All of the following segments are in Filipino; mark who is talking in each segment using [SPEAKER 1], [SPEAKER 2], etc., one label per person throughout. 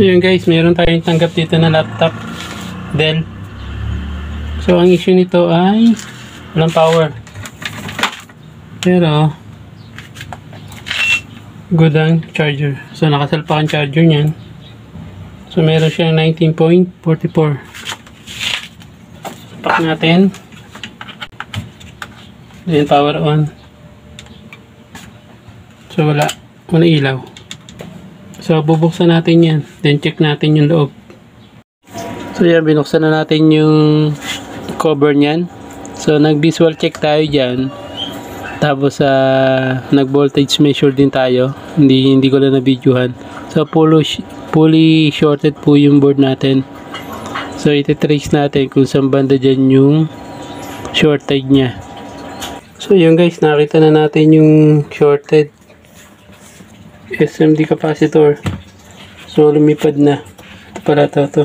[SPEAKER 1] So yun guys, meron tayong tanggap dito na laptop Dell. So ang issue nito ay walang power, pero good ang charger. So nakasalpak ang charger niyan. So meron siyang 19.44. Pack natin. Then power on. So wala ilaw. So bubuksan natin yan, then check natin yung loob. So yan, binuksan na natin yung cover niyan. So nag visual check tayo dyan, tapos nag voltage measure din tayo. Hindi ko lang na videohan. So fully shorted po yung board natin. So iti-trace natin kung saan banda dyan yung shorted nya. So yun guys, nakita na natin yung shorted SMD capacitor. So lumipad na. Ito pala ito.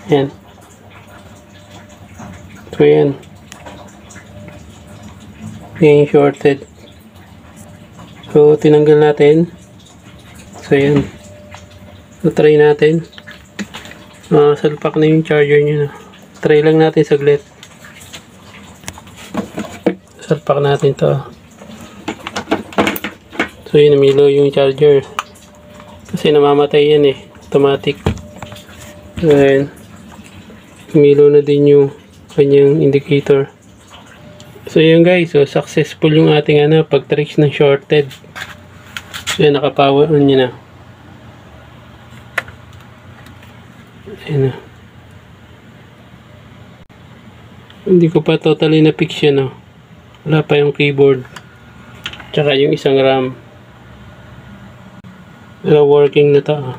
[SPEAKER 1] Yan. So yan. Yan yung shorted. So tinanggal natin. So yan. So try natin. Salpak na yung charger nyo. Try lang natin saglit. Salpak natin to. So yun, namilo yung charger. Kasi namamatay yan automatic. So yan. Namilo na din yung kanyang indicator. So yun guys, so successful yung ating pag-trace ng shorted. So yan, naka-power on nyo na. Ayan na. Hindi ko pa totally na-fix yan. Wala pa yung keyboard. Tsaka yung isang RAM. Pero working na to.